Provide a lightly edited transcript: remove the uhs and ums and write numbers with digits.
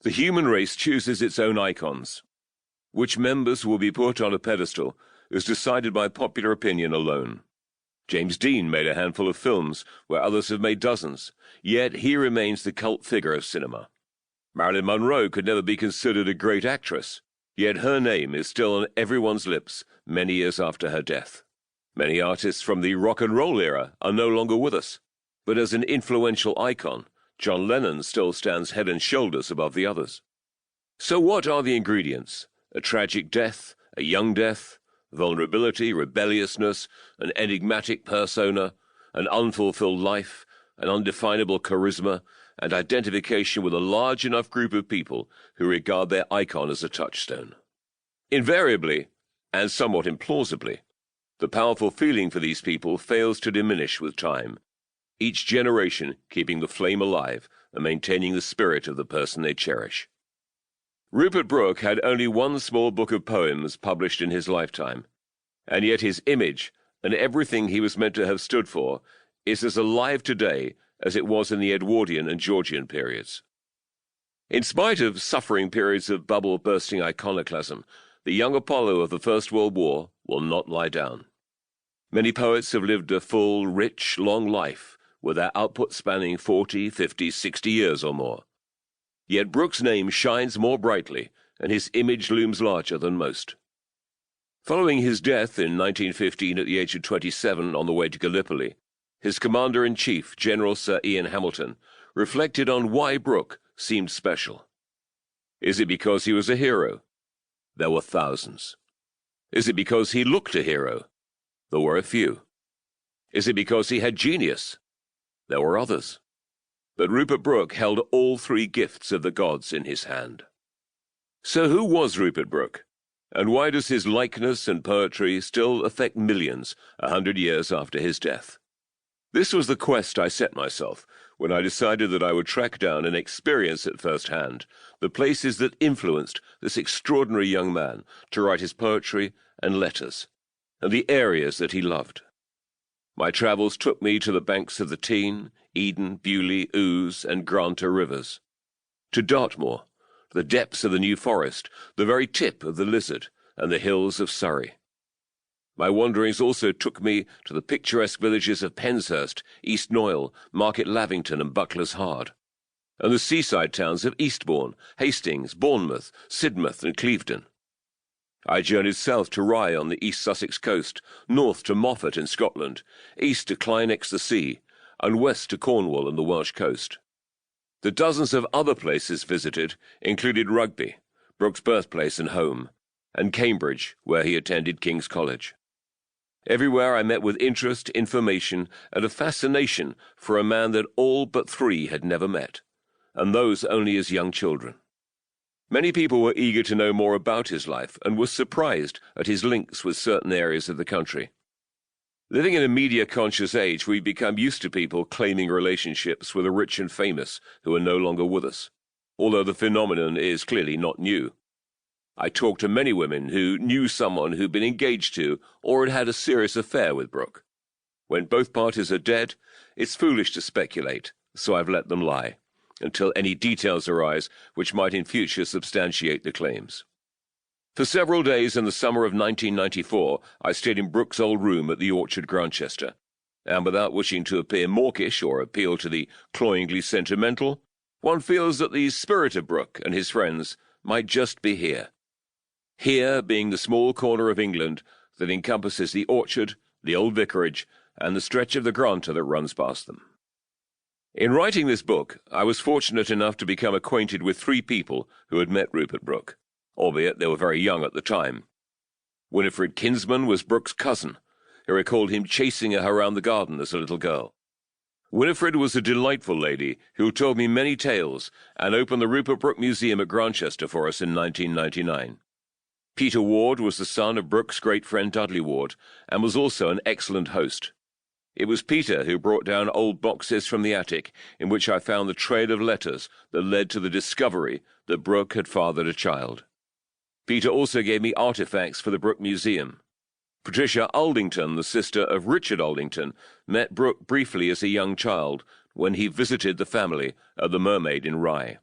The human race chooses its own icons. Which members will be put on a pedestal is decided by popular opinion alone. James Dean made a handful of films where others have made dozens, yet he remains the cult figure of cinema. Marilyn Monroe could never be considered a great actress, yet her name is still on everyone's lips many years after her death. Many artists from the rock and roll era are no longer with us, but as an influential icon, John Lennon still stands head and shoulders above the others. So what are the ingredients? A tragic death, a young death, vulnerability, rebelliousness, an enigmatic persona, an unfulfilled life, an undefinable charisma, and identification with a large enough group of people who regard their icon as a touchstone. Invariably, and somewhat implausibly, the powerful feeling for these people fails to diminish with time, each generation keeping the flame alive and maintaining the spirit of the person they cherish. Rupert Brooke had only one small book of poems published in his lifetime, and yet his image, and everything he was meant to have stood for, is as alive today as it was in the Edwardian and Georgian periods. In spite of suffering periods of bubble-bursting iconoclasm, the young Apollo of the First World War will not lie down. Many poets have lived a full, rich, long life, with their output spanning 40, 50, 60 years or more. Yet Brooke's name shines more brightly, and his image looms larger than most. Following his death in 1915 at the age of 27 on the way to Gallipoli, his commander-in-chief, General Sir Ian Hamilton, reflected on why Brooke seemed special. Is it because he was a hero? There were thousands. Is it because he looked a hero? There were a few. Is it because he had genius? There were others. But Rupert Brooke held all three gifts of the gods in his hand. So who was Rupert Brooke? And why does his likeness and poetry still affect millions 100 years after his death? This was the quest I set myself when I decided that I would track down and experience at first hand the places that influenced this extraordinary young man to write his poetry and letters, and the areas that he loved. My travels took me to the banks of the Tean, Eden, Beaulieu, Ouse, and Granta rivers, to Dartmoor, the depths of the New Forest, the very tip of the Lizard, and the hills of Surrey. My wanderings also took me to the picturesque villages of Penshurst, East Noyle, Market Lavington, and Buckler's Hard, and the seaside towns of Eastbourne, Hastings, Bournemouth, Sidmouth, and Clevedon. I journeyed south to Rye on the East Sussex coast, north to Moffat in Scotland, east to Clynex-the-Sea, and west to Cornwall and the Welsh coast. The dozens of other places visited included Rugby, Brooke's birthplace and home, and Cambridge, where he attended King's College. Everywhere I met with interest, information, and a fascination for a man that all but three had never met, and those only as young children. Many people were eager to know more about his life and were surprised at his links with certain areas of the country. Living in a media-conscious age, we become used to people claiming relationships with the rich and famous who are no longer with us, although the phenomenon is clearly not new. I talked to many women who knew someone who'd been engaged to or had had a serious affair with Brooke. When both parties are dead, it's foolish to speculate, so I've let them lie, until any details arise which might in future substantiate the claims. For several days in the summer of 1994, I stayed in Brooke's old room at the Orchard, Grantchester, and without wishing to appear mawkish or appeal to the cloyingly sentimental, one feels that the spirit of Brooke and his friends might just be here. Here being the small corner of England that encompasses the Orchard, the old vicarage, and the stretch of the Granta that runs past them. In writing this book, I was fortunate enough to become acquainted with three people who had met Rupert Brooke, albeit they were very young at the time. Winifred Kinsman was Brooke's cousin, who recalled him chasing her around the garden as a little girl. Winifred was a delightful lady who told me many tales and opened the Rupert Brooke Museum at Grantchester for us in 1999. Peter Ward was the son of Brooke's great friend Dudley Ward, and was also an excellent host. It was Peter who brought down old boxes from the attic, in which I found the trail of letters that led to the discovery that Brooke had fathered a child. Peter also gave me artifacts for the Brooke Museum. Patricia Aldington, the sister of Richard Aldington, met Brooke briefly as a young child when he visited the family at the Mermaid in Rye.